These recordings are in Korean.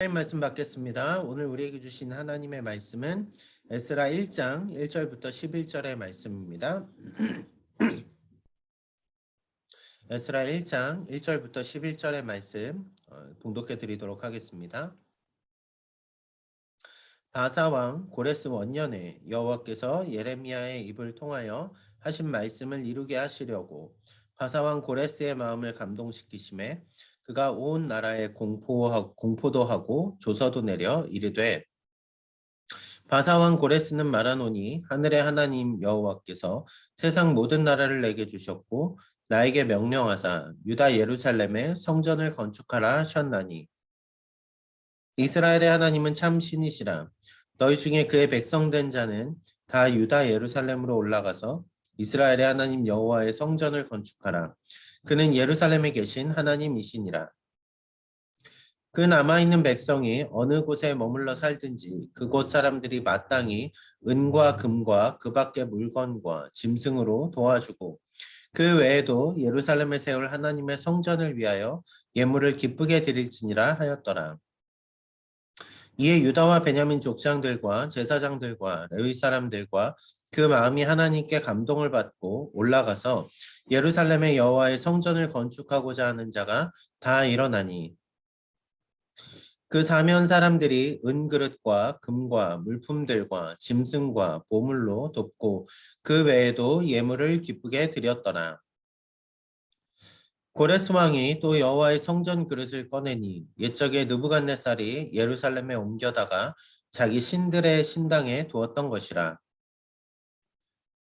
하나님 말씀 받겠습니다. 오늘 우리에게 주신 하나님의 말씀은 에스라 1장 1절부터 11절의 말씀입니다. 에스라 1장 1절부터 11절의 말씀 봉독해 드리도록 하겠습니다. 바사왕 고레스 원년에 여호와께서 예레미야의 입을 통하여 하신 말씀을 이루게 하시려고 바사왕 고레스의 마음을 감동시키심에 그가 온 나라에 공포도 하고 조서도 내려 이르되 바사왕 고레스는 말하노니 하늘의 하나님 여호와께서 세상 모든 나라를 내게 주셨고 나에게 명령하사 유다 예루살렘에 성전을 건축하라 하셨나니 이스라엘의 하나님은 참 신이시라. 너희 중에 그의 백성된 자는 다 유다 예루살렘으로 올라가서 이스라엘의 하나님 여호와의 성전을 건축하라. 그는 예루살렘에 계신 하나님이시니라. 그 남아있는 백성이 어느 곳에 머물러 살든지 그곳 사람들이 마땅히 은과 금과 그 밖의 물건과 짐승으로 도와주고 그 외에도 예루살렘에 세울 하나님의 성전을 위하여 예물을 기쁘게 드릴지니라 하였더라. 이에 유다와 베냐민 족장들과 제사장들과 레위 사람들과 그 마음이 하나님께 감동을 받고 올라가서 예루살렘의 여호와의 성전을 건축하고자 하는 자가 다 일어나니 그 사면 사람들이 은그릇과 금과 물품들과 짐승과 보물로 돕고 그 외에도 예물을 기쁘게 드렸더라. 고레스 왕이 또 여호와의 성전 그릇을 꺼내니 옛적에 느부갓네살이 예루살렘에 옮겨다가 자기 신들의 신당에 두었던 것이라.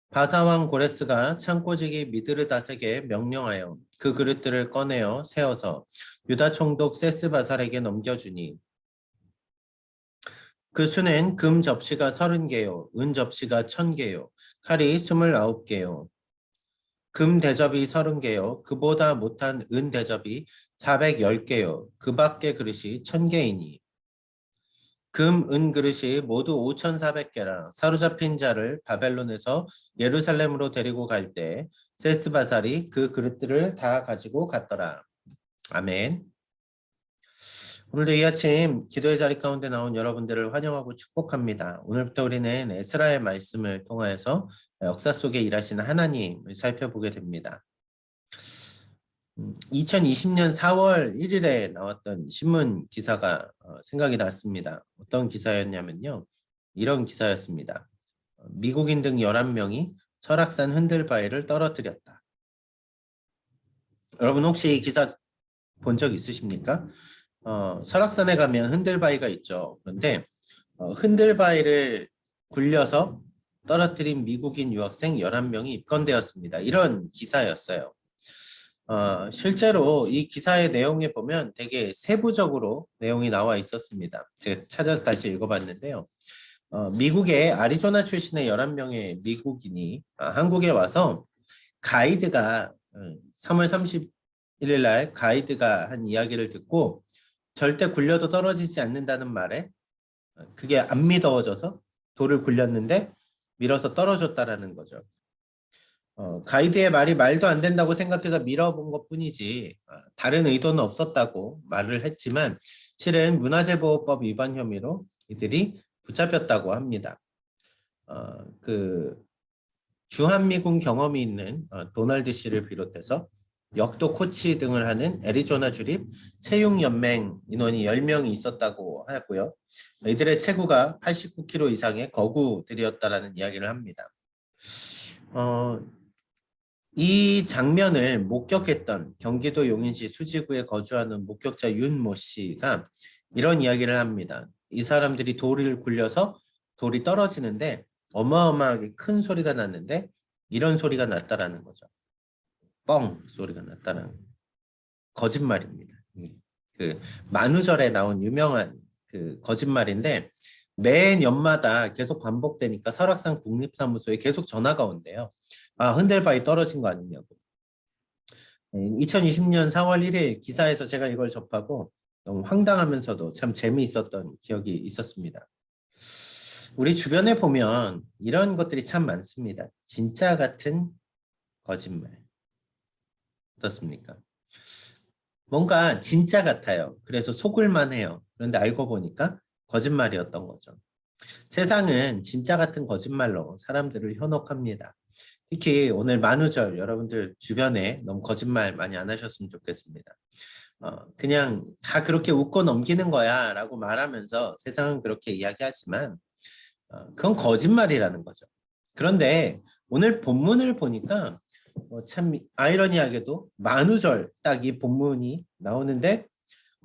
바사 왕 고레스가 창고지기 미드르닷에게 명령하여 그 그릇들을 꺼내어 세워서 유다 총독 세스바살에게 넘겨주니 그 수는 금 접시가 30개요, 은 접시가 1000개요, 칼이 29개요. 금 대접이 30개요. 그보다 못한 은 대접이 410개요. 그 밖의 그릇이 1000개이니. 금, 은 그릇이 모두 5400개라. 사로잡힌 자를 바벨론에서 예루살렘으로 데리고 갈 때 세스바살이 그 그릇들을 다 가지고 갔더라. 아멘. 오늘도 이 아침 기도의 자리 가운데 나온 여러분들을 환영하고 축복합니다. 오늘부터 우리는 에스라의 말씀을 통하여서 역사 속에 일하시는 하나님을 살펴보게 됩니다. 2020년 4월 1일에 나왔던 신문 기사가 생각이 났습니다. 어떤 기사였냐면요. 이런 기사였습니다. 미국인 등 11명이 설악산 흔들바위를 떨어뜨렸다. 여러분 혹시 이 기사 본 적 있으십니까? 설악산에 가면 흔들바위가 있죠. 그런데 흔들바위를 굴려서 떨어뜨린 미국인 유학생 11명이 입건되었습니다. 이런 기사였어요. 실제로 이 기사의 내용에 보면 되게 세부적으로 내용이 나와 있었습니다. 제가 찾아서 다시 읽어봤는데요. 미국의 아리조나 출신의 11명의 미국인이 한국에 와서 가이드가 3월 31일 날 가이드가 한 이야기를 듣고 절대 굴려도 떨어지지 않는다는 말에 그게 안 믿어져서 돌을 굴렸는데 밀어서 떨어졌다라는 거죠. 가이드의 말이 말도 안 된다고 생각해서 밀어본 것뿐이지 다른 의도는 없었다고 말을 했지만 실은 문화재보호법 위반 혐의로 이들이 붙잡혔다고 합니다. 그 주한미군 경험이 있는 도널드 씨를 비롯해서 역도 코치 등을 하는 애리조나 주립 체육연맹 인원이 10명이 있었다고 하였고요. 이들의 체구가 89kg 이상의 거구들이었다라는 이야기를 합니다. 이 장면을 목격했던 경기도 용인시 수지구에 거주하는 목격자 윤모 씨가 이런 이야기를 합니다. 이 사람들이 돌을 굴려서 돌이 떨어지는데 어마어마하게 큰 소리가 났는데 이런 소리가 났다라는 거죠. 뻥 소리가 났다는 거짓말입니다. 그 만우절에 나온 유명한 그 거짓말인데 매 년마다 계속 반복되니까 설악산 국립사무소에 계속 전화가 온대요. 흔들바위 떨어진 거 아니냐고. 2020년 4월 1일 기사에서 제가 이걸 접하고 너무 황당하면서도 참 재미있었던 기억이 있었습니다. 우리 주변에 보면 이런 것들이 참 많습니다. 진짜 같은 거짓말. 어떻습니까? 뭔가 진짜 같아요. 그래서 속을만 해요. 그런데 알고 보니까 거짓말이었던 거죠. 세상은 진짜 같은 거짓말로 사람들을 현혹합니다. 특히 오늘 만우절 여러분들 주변에 너무 거짓말 많이 안 하셨으면 좋겠습니다. 그냥 다 그렇게 웃고 넘기는 거야 라고 말하면서 세상은 그렇게 이야기하지만 그건 거짓말이라는 거죠. 그런데 오늘 본문을 보니까 참 아이러니하게도 만우절 딱 이 본문이 나오는데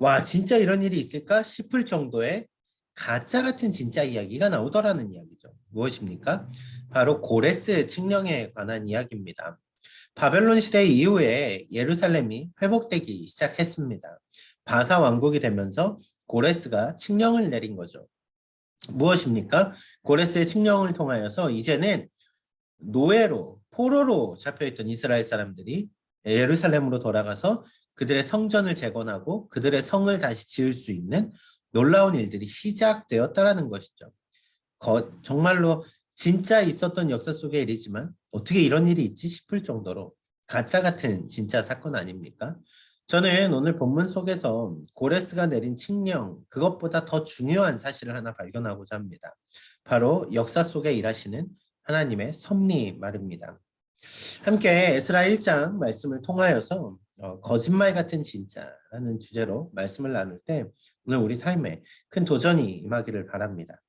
와 진짜 이런 일이 있을까 싶을 정도의 가짜 같은 진짜 이야기가 나오더라는 이야기죠. 무엇입니까? 바로 고레스 칙령에 관한 이야기입니다. 바벨론 시대 이후에 예루살렘이 회복되기 시작했습니다. 바사 왕국이 되면서 고레스가 칙령을 내린 거죠. 무엇입니까? 고레스의 칙령을 통하여서 이제는 노예로 포로로 잡혀있던 이스라엘 사람들이 예루살렘으로 돌아가서 그들의 성전을 재건하고 그들의 성을 다시 지을 수 있는 놀라운 일들이 시작되었다라는 것이죠. 정말로 진짜 있었던 역사 속의 일이지만 어떻게 이런 일이 있지 싶을 정도로 가짜 같은 진짜 사건 아닙니까? 저는 오늘 본문 속에서 고레스가 내린 칙령 그것보다 더 중요한 사실을 하나 발견하고자 합니다. 바로 역사 속에 일하시는 하나님의 섭리 말입니다. 함께 에스라 1장 말씀을 통하여서 거짓말 같은 진짜라는 주제로 말씀을 나눌 때 오늘 우리 삶에 큰 도전이 임하기를 바랍니다.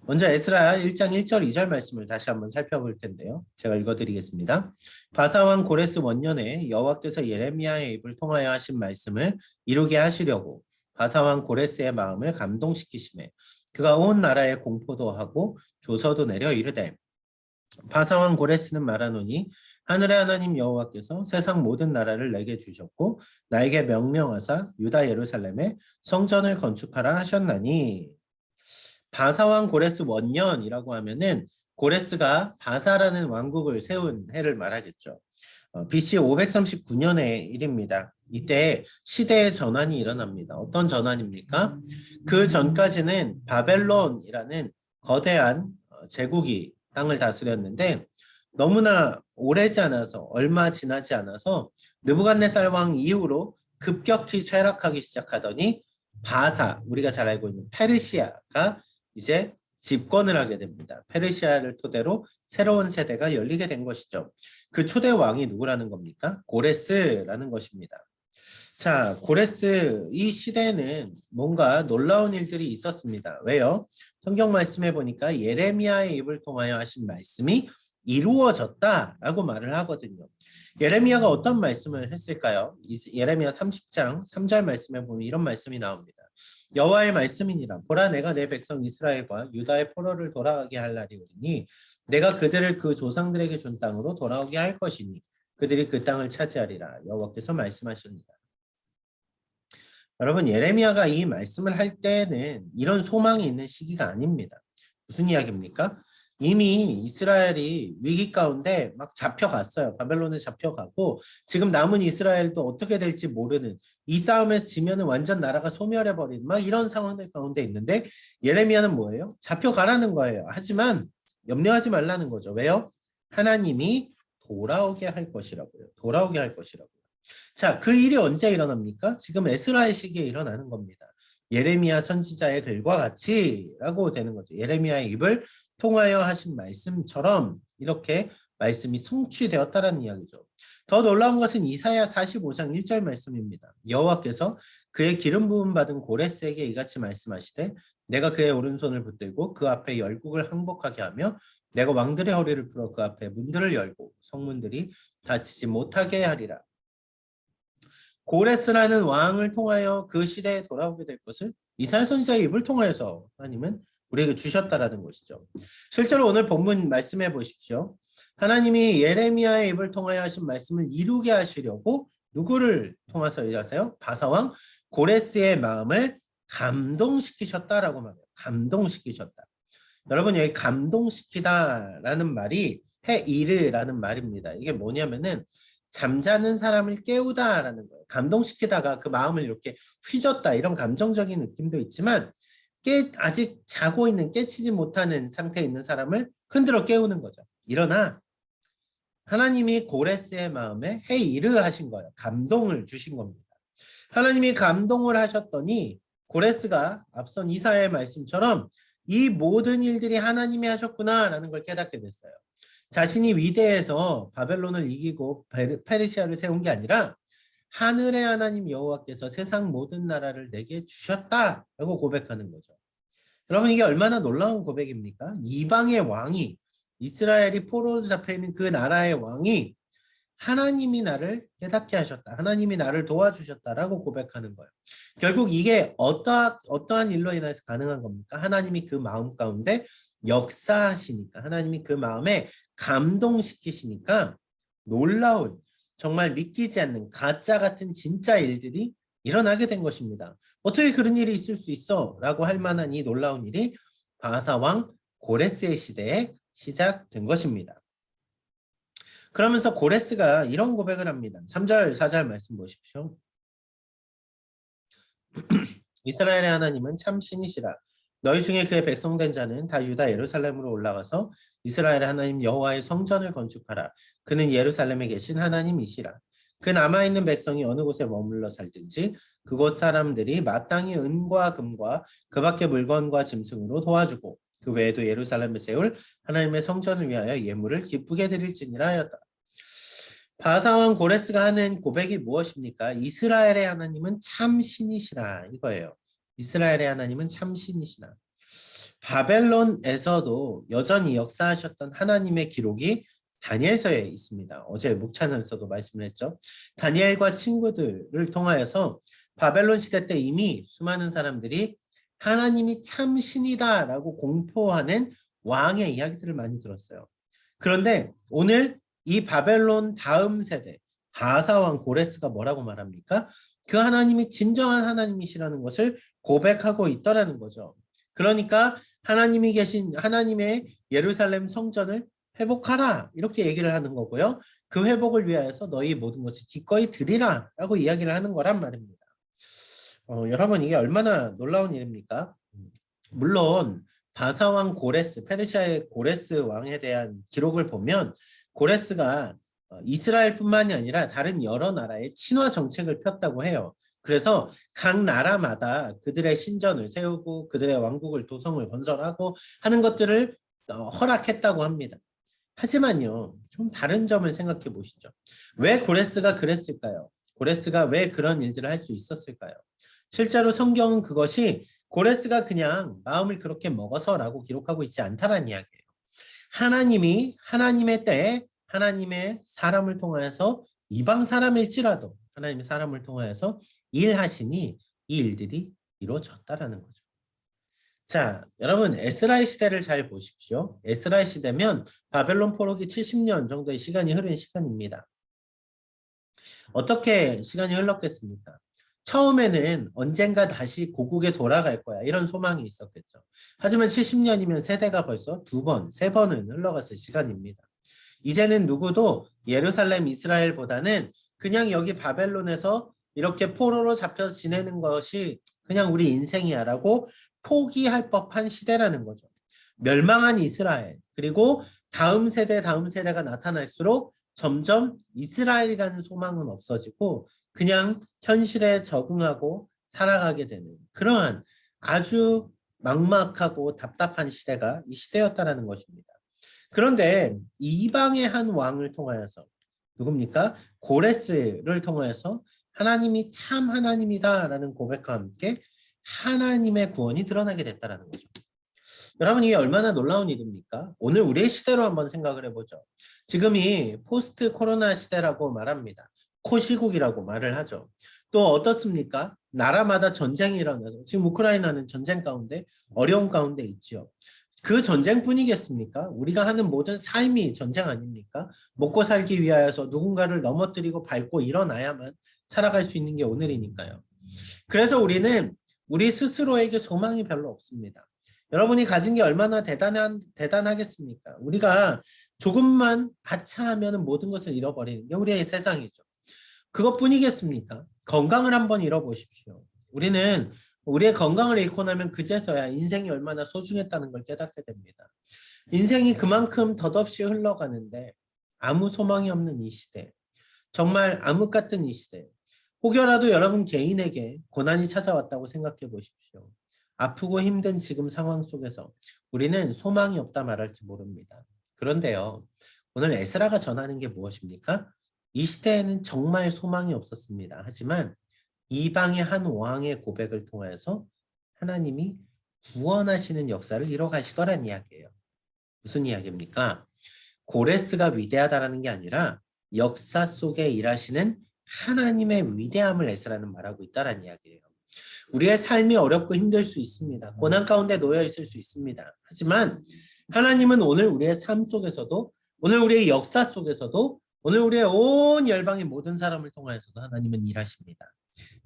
먼저 에스라 1장 1절 2절 말씀을 다시 한번 살펴볼 텐데요. 제가 읽어드리겠습니다. 바사왕 고레스 원년에 여호와께서 예레미야의 입을 통하여 하신 말씀을 이루게 하시려고 바사왕 고레스의 마음을 감동시키시매 그가 온 나라에 공포도 하고 조서도 내려 이르되 바사왕 고레스는 말하노니 하늘의 하나님 여호와께서 세상 모든 나라를 내게 주셨고 나에게 명령하사 유다 예루살렘에 성전을 건축하라 하셨나니 바사왕 고레스 원년이라고 하면은 고레스가 바사라는 왕국을 세운 해를 말하겠죠. BC 539년의 일입니다. 이때 시대의 전환이 일어납니다. 어떤 전환입니까? 그 전까지는 바벨론이라는 거대한 제국이 땅을 다스렸는데 너무나 오래지 않아서 얼마 지나지 않아서 느부갓네살 왕 이후로 급격히 쇠락하기 시작하더니 바사, 우리가 잘 알고 있는 페르시아가 이제 집권을 하게 됩니다. 페르시아를 토대로 새로운 세대가 열리게 된 것이죠. 그 초대 왕이 누구라는 겁니까? 고레스라는 것입니다. 자, 고레스 이 시대에는 뭔가 놀라운 일들이 있었습니다. 왜요? 성경 말씀에 보니까 예레미야의 입을 통하여 하신 말씀이 이루어졌다라고 말을 하거든요. 예레미야가 어떤 말씀을 했을까요? 예레미야 30장 3절 말씀에 보면 이런 말씀이 나옵니다. 여호와의 말씀이니라 보라 내가 내 백성 이스라엘과 유다의 포로를 돌아가게 할 날이 오리니 내가 그들을 그 조상들에게 준 땅으로 돌아오게 할 것이니 그들이 그 땅을 차지하리라 여호와께서 말씀하십니다. 여러분 예레미야가 이 말씀을 할 때는 이런 소망이 있는 시기가 아닙니다. 무슨 이야기입니까? 이미 이스라엘이 위기 가운데 막 잡혀갔어요. 바벨론에 잡혀가고 지금 남은 이스라엘도 어떻게 될지 모르는 이 싸움에서 지면은 완전 나라가 소멸해버린 막 이런 상황들 가운데 있는데 예레미야는 뭐예요? 잡혀가라는 거예요. 하지만 염려하지 말라는 거죠. 왜요? 하나님이 돌아오게 할 것이라고요. 돌아오게 할 것이라고요. 자, 그 일이 언제 일어납니까? 지금 에스라의 시기에 일어나는 겁니다. 예레미야 선지자의 글과 같이라고 되는 거죠. 예레미야의 입을 통하여 하신 말씀처럼 이렇게 말씀이 성취되었다는 이야기죠. 더 놀라운 것은 이사야 45장 1절 말씀입니다. 여호와께서 그의 기름 부음 받은 고레스에게 이같이 말씀하시되 내가 그의 오른손을 붙들고 그 앞에 열국을 항복하게 하며 내가 왕들의 허리를 풀어 그 앞에 문들을 열고 성문들이 닫히지 못하게 하리라. 고레스라는 왕을 통하여 그 시대에 돌아오게 될 것을 이사야 선지자의 입을 통하여서 하나님은 우리에게 주셨다라는 것이죠. 실제로 오늘 본문 말씀해 보십시오. 하나님이 예레미야의 입을 통하여 하신 말씀을 이루게 하시려고 누구를 통해서 일하세요? 바사왕 고레스의 마음을 감동시키셨다라고 말해요. 감동시키셨다. 여러분 여기 감동시키다라는 말이 헤이르라는 말입니다. 이게 뭐냐면은 잠자는 사람을 깨우다라는 거예요. 감동시키다가 그 마음을 이렇게 휘젓다 이런 감정적인 느낌도 있지만 아직 자고 있는 깨치지 못하는 상태에 있는 사람을 흔들어 깨우는 거죠. 일어나. 하나님이 고레스의 마음에 헤이르 하신 거예요. 감동을 주신 겁니다. 하나님이 감동을 하셨더니 고레스가 앞선 이사야의 말씀처럼 이 모든 일들이 하나님이 하셨구나라는 걸 깨닫게 됐어요. 자신이 위대해서 바벨론을 이기고 페르시아를 세운 게 아니라 하늘의 하나님 여호와께서 세상 모든 나라를 내게 주셨다라고 고백하는 거죠. 여러분 이게 얼마나 놀라운 고백입니까? 이방의 왕이 이스라엘이 포로로 잡혀있는 그 나라의 왕이 하나님이 나를 깨닫게 하셨다. 하나님이 나를 도와주셨다라고 고백하는 거예요. 결국 이게 어떠한 일로 인해서 가능한 겁니까? 하나님이 그 마음 가운데 역사하시니까, 하나님이 그 마음에 감동시키시니까 놀라운, 정말 믿기지 않는 가짜 같은 진짜 일들이 일어나게 된 것입니다. 어떻게 그런 일이 있을 수 있어? 라고 할 만한 이 놀라운 일이 바사왕 고레스의 시대에 시작된 것입니다. 그러면서 고레스가 이런 고백을 합니다. 3절, 4절 말씀 보십시오. 이스라엘의 하나님은 참 신이시라. 너희 중에 그의 백성된 자는 다 유다 예루살렘으로 올라가서 이스라엘의 하나님 여호와의 성전을 건축하라. 그는 예루살렘에 계신 하나님이시라. 그 남아있는 백성이 어느 곳에 머물러 살든지 그곳 사람들이 마땅히 은과 금과 그 밖의 물건과 짐승으로 도와주고 그 외에도 예루살렘에 세울 하나님의 성전을 위하여 예물을 기쁘게 드릴지니라 하였다. 바사왕 고레스가 하는 고백이 무엇입니까? 이스라엘의 하나님은 참 신이시라 이거예요. 이스라엘의 하나님은 참 신이시라. 바벨론에서도 여전히 역사하셨던 하나님의 기록이 다니엘서에 있습니다. 어제 목찬에서도 말씀을 했죠. 다니엘과 친구들을 통하여서 바벨론 시대 때 이미 수많은 사람들이 하나님이 참 신이다라고 공포하는 왕의 이야기들을 많이 들었어요. 그런데 오늘 이 바벨론 다음 세대 바사왕 고레스가 뭐라고 말합니까? 그 하나님이 진정한 하나님이시라는 것을 고백하고 있더라는 거죠. 그러니까 하나님이 계신 하나님의 예루살렘 성전을 회복하라 이렇게 얘기를 하는 거고요. 그 회복을 위하여서 너희 모든 것을 기꺼이 드리라 라고 이야기를 하는 거란 말입니다. 여러분 이게 얼마나 놀라운 일입니까? 물론 바사왕 고레스, 페르시아의 고레스 왕에 대한 기록을 보면 고레스가 이스라엘뿐만이 아니라 다른 여러 나라의 친화 정책을 폈다고 해요. 그래서 각 나라마다 그들의 신전을 세우고 그들의 왕국을 도성을 건설하고 하는 것들을 허락했다고 합니다. 하지만요, 좀 다른 점을 생각해 보시죠. 왜 고레스가 그랬을까요? 고레스가 왜 그런 일들을 할 수 있었을까요? 실제로 성경은 그것이 고레스가 그냥 마음을 그렇게 먹어서라고 기록하고 있지 않다는 이야기예요. 하나님이 하나님의 때에 하나님의 사람을 통하여서 이방 사람일지라도 하나님의 사람을 통하여서 일하시니 이 일들이 이루어졌다라는 거죠. 자, 여러분 에스라의 시대를 잘 보십시오. 에스라의 시대면 바벨론 포로기 70년 정도의 시간이 흐른 시간입니다. 어떻게 시간이 흘렀겠습니까? 처음에는 언젠가 다시 고국에 돌아갈 거야 이런 소망이 있었겠죠. 하지만 70년이면 세대가 벌써 2번, 3번은 흘러갔을 시간입니다. 이제는 누구도 예루살렘 이스라엘보다는 그냥 여기 바벨론에서 이렇게 포로로 잡혀서 지내는 것이 그냥 우리 인생이야 라고 포기할 법한 시대라는 거죠. 멸망한 이스라엘 그리고 다음 세대가 나타날수록 점점 이스라엘이라는 소망은 없어지고 그냥 현실에 적응하고 살아가게 되는 그러한 아주 막막하고 답답한 시대가 이 시대였다라는 것입니다. 그런데 이방의 한 왕을 통하여서 누굽니까? 고레스를 통하여서 하나님이 참 하나님이다라는 고백과 함께 하나님의 구원이 드러나게 됐다라는 거죠. 여러분 이게 얼마나 놀라운 일입니까? 오늘 우리의 시대로 한번 생각을 해보죠. 지금이 포스트 코로나 시대라고 말합니다. 코시국이라고 말을 하죠. 또 어떻습니까? 나라마다 전쟁이 일어나서 지금 우크라이나는 전쟁 가운데 어려운 가운데 있죠. 그 전쟁뿐이겠습니까? 우리가 하는 모든 삶이 전쟁 아닙니까? 먹고 살기 위하여서 누군가를 넘어뜨리고 밟고 일어나야만 살아갈 수 있는 게 오늘이니까요. 그래서 우리는 우리 스스로에게 소망이 별로 없습니다. 여러분이 가진 게 얼마나 대단하겠습니까? 우리가 조금만 하차하면 모든 것을 잃어버리는 게 우리의 세상이죠. 그것뿐이겠습니까? 건강을 한번 잃어보십시오. 우리는 우리의 건강을 잃고 나면 그제서야 인생이 얼마나 소중했다는 걸 깨닫게 됩니다. 인생이 그만큼 덧없이 흘러가는데 아무 소망이 없는 이 시대, 정말 암흑 같은 이 시대, 혹여라도 여러분 개인에게 고난이 찾아왔다고 생각해 보십시오. 아프고 힘든 지금 상황 속에서 우리는 소망이 없다 말할지 모릅니다. 그런데요, 오늘 에스라가 전하는 게 무엇입니까? 이 시대에는 정말 소망이 없었습니다. 하지만 이방의 한 왕의 고백을 통해서 하나님이 구원하시는 역사를 이뤄가시더란 이야기예요. 무슨 이야기입니까? 고레스가 위대하다라는 게 아니라 역사 속에 일하시는 하나님의 위대함을 에스라는 말하고 있다는 이야기예요. 우리의 삶이 어렵고 힘들 수 있습니다. 고난 가운데 놓여 있을 수 있습니다. 하지만 하나님은 오늘 우리의 삶 속에서도, 오늘 우리의 역사 속에서도, 오늘 우리의 온 열방의 모든 사람을 통하여서도 하나님은 일하십니다.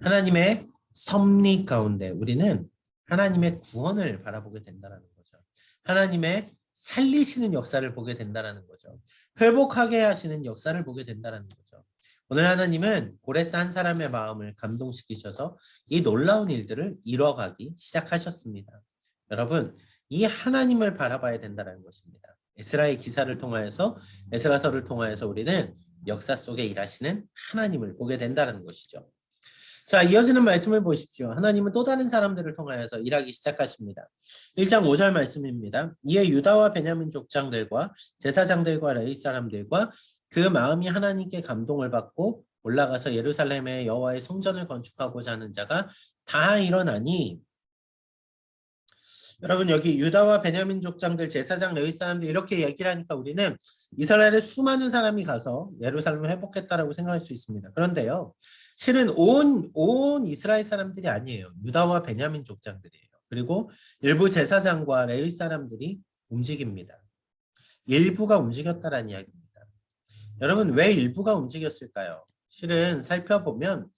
하나님의 섭리 가운데 우리는 하나님의 구원을 바라보게 된다는 거죠. 하나님의 살리시는 역사를 보게 된다는 거죠. 회복하게 하시는 역사를 보게 된다는 거죠. 오늘 하나님은 고레스 한 사람의 마음을 감동시키셔서 이 놀라운 일들을 이뤄가기 시작하셨습니다. 여러분, 이 하나님을 바라봐야 된다는 것입니다. 에스라의 기사를 통하여서, 에스라서를 통하여서 우리는 역사 속에 일하시는 하나님을 보게 된다는 것이죠. 자, 이어지는 말씀을 보십시오. 하나님은 또 다른 사람들을 통하여서 일하기 시작하십니다. 1장 5절 말씀입니다. 이에 유다와 베냐민 족장들과 제사장들과 레위 사람들과 그 마음이 하나님께 감동을 받고 올라가서 예루살렘에 여호와의 성전을 건축하고자 하는 자가 다 일어나니, 여러분 여기 유다와 베냐민 족장들, 제사장, 레위 사람들 이렇게 얘기를 하니까 우리는 이스라엘의 수많은 사람이 가서 예루살렘을 회복했다라고 생각할 수 있습니다. 그런데요, 실은 온 이스라엘 사람들이 아니에요. 유다와 베냐민 족장들이에요. 그리고 일부 제사장과 레위 사람들이 움직입니다. 일부가 움직였다라는 이야기입니다. 여러분, 왜 일부가 움직였을까요? 실은 살펴보면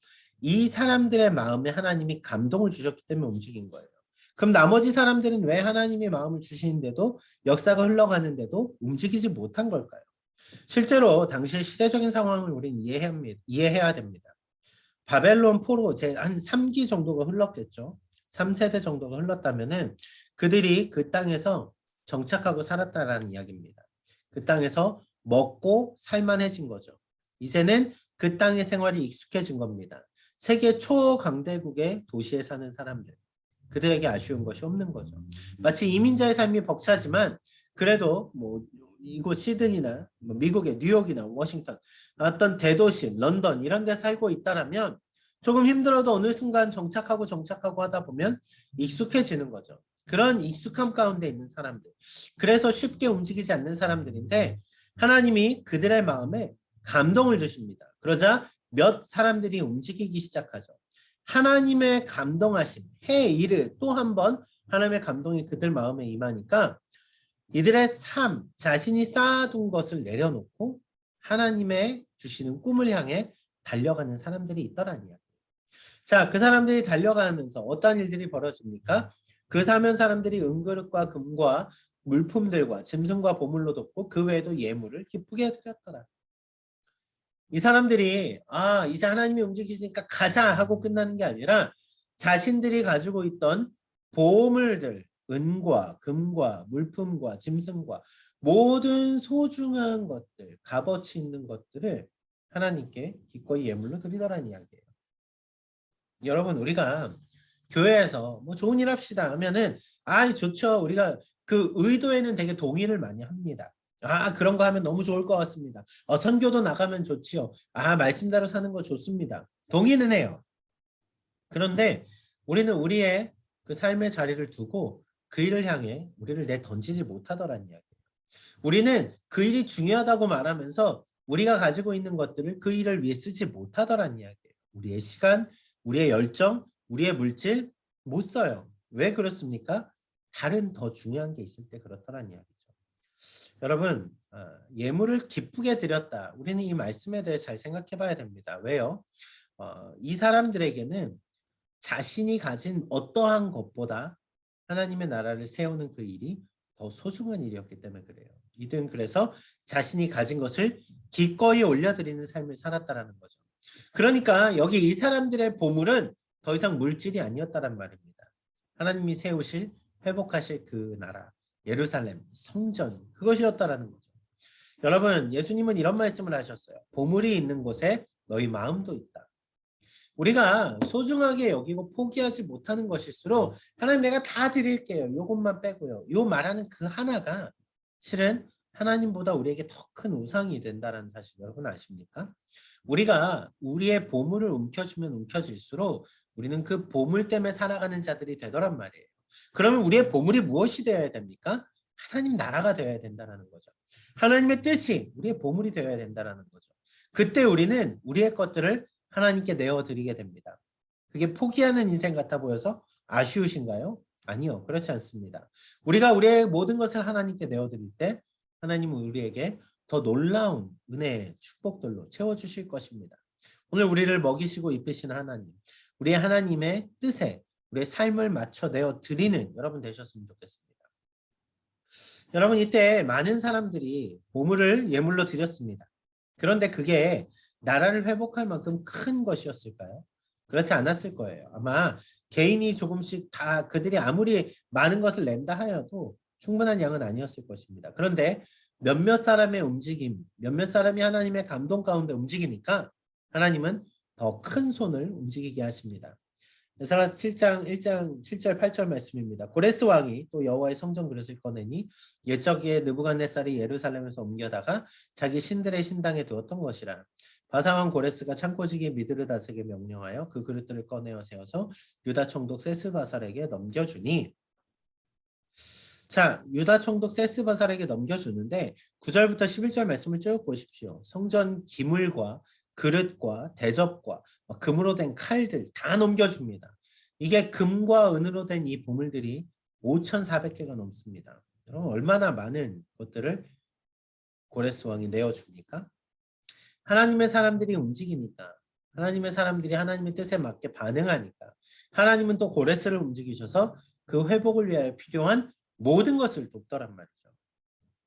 이 사람들의 마음에 하나님이 감동을 주셨기 때문에 움직인 거예요. 그럼 나머지 사람들은 왜 하나님의 마음을 주시는데도, 역사가 흘러가는데도 움직이지 못한 걸까요? 실제로 당시의 시대적인 상황을 우리는 이해해야 됩니다. 바벨론 포로 한 3기 정도가 흘렀겠죠. 3세대 정도가 흘렀다면은 그들이 그 땅에서 정착하고 살았다라는 이야기입니다. 그 땅에서 먹고 살만해진 거죠. 이제는 그 땅의 생활이 익숙해진 겁니다. 세계 초강대국의 도시에 사는 사람들, 그들에게 아쉬운 것이 없는 거죠. 마치 이민자의 삶이 벅차지만 그래도 뭐 이곳 시드니나 미국의 뉴욕이나 워싱턴, 어떤 대도시 런던 이런 데 살고 있다라면 조금 힘들어도 어느 순간 정착하고 하다 보면 익숙해지는 거죠. 그런 익숙함 가운데 있는 사람들, 그래서 쉽게 움직이지 않는 사람들인데 하나님이 그들의 마음에 감동을 주십니다. 그러자 몇 사람들이 움직이기 시작하죠. 하나님의 감동하심, 해일을 또 한 번 하나님의 감동이 그들 마음에 임하니까 이들의 삶, 자신이 쌓아둔 것을 내려놓고 하나님의 주시는 꿈을 향해 달려가는 사람들이 있더라는 이야기. 자, 그 사람들이 달려가면서 어떤 일들이 벌어집니까? 그 사면 사람들이 은그릇과 금과 물품들과 짐승과 보물로 덮고 그 외에도 예물을 기쁘게 드렸더라. 이 사람들이 이제 하나님이 움직이시니까 가자 하고 끝나는 게 아니라 자신들이 가지고 있던 보물들, 은과 금과 물품과 짐승과 모든 소중한 것들, 값어치 있는 것들을 하나님께 기꺼이 예물로 드리더라는 이야기예요. 여러분, 우리가 교회에서 뭐 좋은 일 합시다 하면은 좋죠. 우리가 그 의도에는 되게 동의를 많이 합니다. 그런 거 하면 너무 좋을 것 같습니다. 선교도 나가면 좋지요. 말씀대로 사는 거 좋습니다. 동의는 해요. 그런데 우리는 우리의 그 삶의 자리를 두고 그 일을 향해 우리를 내던지지 못하더라는 이야기예요. 우리는 그 일이 중요하다고 말하면서 우리가 가지고 있는 것들을 그 일을 위해 쓰지 못하더라는 이야기예요. 우리의 시간, 우리의 열정, 우리의 물질 못 써요. 왜 그렇습니까? 다른 더 중요한 게 있을 때 그렇더라는 이야기죠. 여러분, 예물을 기쁘게 드렸다. 우리는 이 말씀에 대해 잘 생각해 봐야 됩니다. 왜요? 이 사람들에게는 자신이 가진 어떠한 것보다 하나님의 나라를 세우는 그 일이 더 소중한 일이었기 때문에 그래요. 이들은 그래서 자신이 가진 것을 기꺼이 올려드리는 삶을 살았다라는 거죠. 그러니까 여기 이 사람들의 보물은 더 이상 물질이 아니었다란 말입니다. 하나님이 세우실, 회복하실 그 나라, 예루살렘, 성전, 그것이었다라는 거죠. 여러분, 예수님은 이런 말씀을 하셨어요. 보물이 있는 곳에 너희 마음도 있다. 우리가 소중하게 여기고 포기하지 못하는 것일수록 하나님 내가 다 드릴게요. 요것만 빼고요. 요 말하는 그 하나가 실은 하나님보다 우리에게 더 큰 우상이 된다는 사실 여러분 아십니까? 우리가 우리의 보물을 움켜주면 움켜질수록 우리는 그 보물 때문에 살아가는 자들이 되더란 말이에요. 그러면 우리의 보물이 무엇이 되어야 됩니까? 하나님 나라가 되어야 된다는 거죠. 하나님의 뜻이 우리의 보물이 되어야 된다는 거죠. 그때 우리는 우리의 것들을 하나님께 내어드리게 됩니다. 그게 포기하는 인생 같아 보여서 아쉬우신가요? 아니요, 그렇지 않습니다. 우리가 우리의 모든 것을 하나님께 내어드릴 때 하나님은 우리에게 더 놀라운 은혜의 축복들로 채워주실 것입니다. 오늘 우리를 먹이시고 입히시는 하나님, 우리의 하나님의 뜻에 우리의 삶을 맞춰 내어드리는 여러분 되셨으면 좋겠습니다. 여러분 이때 많은 사람들이 보물을 예물로 드렸습니다. 그런데 그게 나라를 회복할 만큼 큰 것이었을까요? 그렇지 않았을 거예요. 아마 개인이 조금씩 다 그들이 아무리 많은 것을 낸다 하여도 충분한 양은 아니었을 것입니다. 그런데 몇몇 사람의 움직임, 몇몇 사람이 하나님의 감동 가운데 움직이니까 하나님은 더 큰 손을 움직이게 하십니다. 에스라 7장 1장 7절 8절 말씀입니다. 고레스 왕이 또 여호와의 성전 그릇을 꺼내니 옛적에 느부갓네살이 예루살렘에서 옮겨다가 자기 신들의 신당에 두었던 것이라. 바사왕 고레스가 창고지기 미드르닷에게 명령하여 그 그릇들을 꺼내어 세워서 유다 총독 세스바살에게 넘겨주니, 자, 유다 총독 세스바살에게 넘겨주는데 9절부터 11절 말씀을 쭉 보십시오. 성전 기물과 그릇과 대접과 금으로 된 칼들 다 넘겨줍니다. 이게 금과 은으로 된 이 보물들이 5,400개가 넘습니다. 여러분 얼마나 많은 것들을 고레스 왕이 내어줍니까? 하나님의 사람들이 움직이니까, 하나님의 사람들이 하나님의 뜻에 맞게 반응하니까 하나님은 또 고레스를 움직이셔서 그 회복을 위하여 필요한 모든 것을 돕더란 말이죠.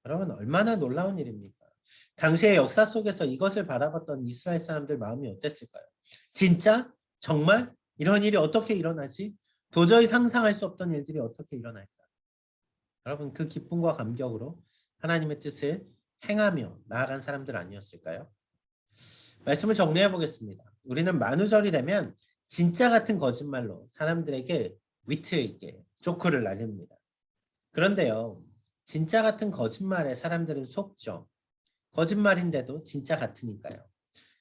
여러분 얼마나 놀라운 일입니까? 당시의 역사 속에서 이것을 바라봤던 이스라엘 사람들 마음이 어땠을까요? 진짜? 정말? 이런 일이 어떻게 일어나지? 도저히 상상할 수 없던 일들이 어떻게 일어날까? 여러분 그 기쁨과 감격으로 하나님의 뜻을 행하며 나아간 사람들 아니었을까요? 말씀을 정리해 보겠습니다. 우리는 만우절이 되면 진짜 같은 거짓말로 사람들에게 위트 있게 조크를 날립니다. 그런데요, 진짜 같은 거짓말에 사람들은 속죠. 거짓말인데도 진짜 같으니까요.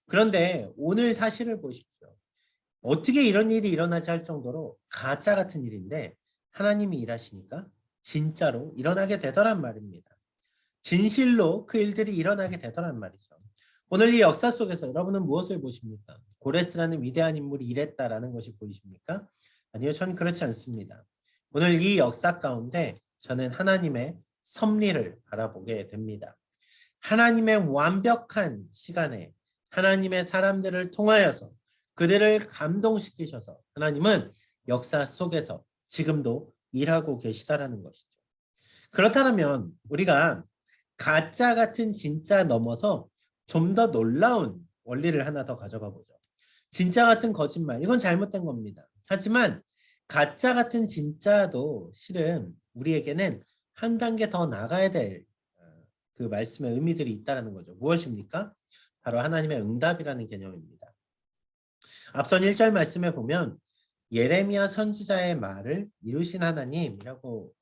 그런데 오늘 사실을 보십시오. 어떻게 이런 일이 일어나지 할 정도로 가짜 같은 일인데 하나님이 일하시니까 진짜로 일어나게 되더란 말입니다. 진실로 그 일들이 일어나게 되더란 말이죠. 오늘 이 역사 속에서 여러분은 무엇을 보십니까? 고레스라는 위대한 인물이 일했다라는 것이 보이십니까? 아니요, 저는 그렇지 않습니다. 오늘 이 역사 가운데 저는 하나님의 섭리를 바라보게 됩니다. 하나님의 완벽한 시간에 하나님의 사람들을 통하여서 그들을 감동시키셔서 하나님은 역사 속에서 지금도 일하고 계시다라는 것이죠. 그렇다면 우리가 가짜 같은 진짜 넘어서 좀 더 놀라운 원리를 하나 더 가져가 보죠. 진짜 같은 거짓말, 이건 잘못된 겁니다. 하지만 가짜 같은 진짜도 실은 우리에게는 한 단계 더 나가야 될 그 말씀의 의미들이 있다는 거죠. 무엇입니까? 바로 하나님의 응답이라는 개념입니다. 앞선 1절 말씀에 보면 예레미야 선지자의 말을 이루신 하나님이라고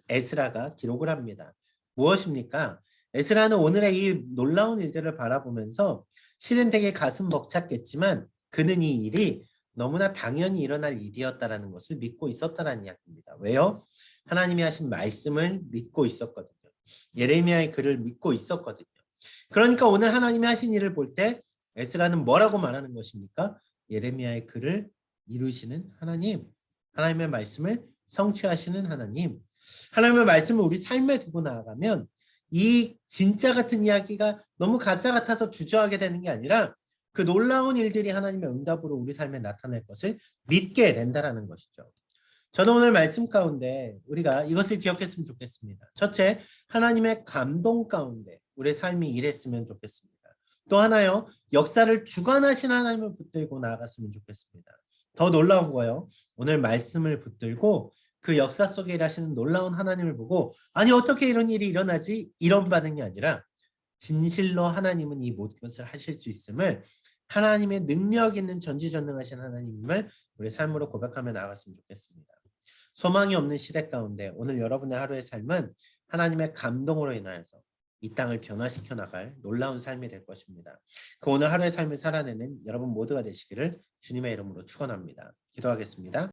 에스라가 기록을 합니다. 무엇입니까? 에스라는 오늘의 이 놀라운 일들을 바라보면서 실은 되게 가슴 벅찼겠지만 그는 이 일이 너무나 당연히 일어날 일이었다는 것을 믿고 있었다는 이야기입니다. 왜요? 하나님이 하신 말씀을 믿고 있었거든요. 예레미야의 글을 믿고 있었거든요. 그러니까 오늘 하나님이 하신 일을 볼 때 에스라는 뭐라고 말하는 것입니까? 예레미야의 글을 이루시는 하나님, 하나님의 말씀을 성취하시는 하나님, 하나님의 말씀을 우리 삶에 두고 나아가면 이 진짜 같은 이야기가 너무 가짜 같아서 주저하게 되는 게 아니라 그 놀라운 일들이 하나님의 응답으로 우리 삶에 나타날 것을 믿게 된다는 것이죠. 저는 오늘 말씀 가운데 우리가 이것을 기억했으면 좋겠습니다. 첫째, 하나님의 감동 가운데 우리의 삶이 일했으면 좋겠습니다. 또 하나요, 역사를 주관하신 하나님을 붙들고 나아갔으면 좋겠습니다. 더 놀라운 거예요. 오늘 말씀을 붙들고 그 역사 속에 일하시는 놀라운 하나님을 보고 아니 어떻게 이런 일이 일어나지? 이런 반응이 아니라 진실로 하나님은 이 모든 것을 하실 수 있음을 하나님의 능력 있는 전지전능하신 하나님을 우리 삶으로 고백하며 나아갔으면 좋겠습니다. 소망이 없는 시대 가운데 오늘 여러분의 하루의 삶은 하나님의 감동으로 인하여서 이 땅을 변화시켜 나갈 놀라운 삶이 될 것입니다. 그 오늘 하루의 삶을 살아내는 여러분 모두가 되시기를 주님의 이름으로 축원합니다. 기도하겠습니다.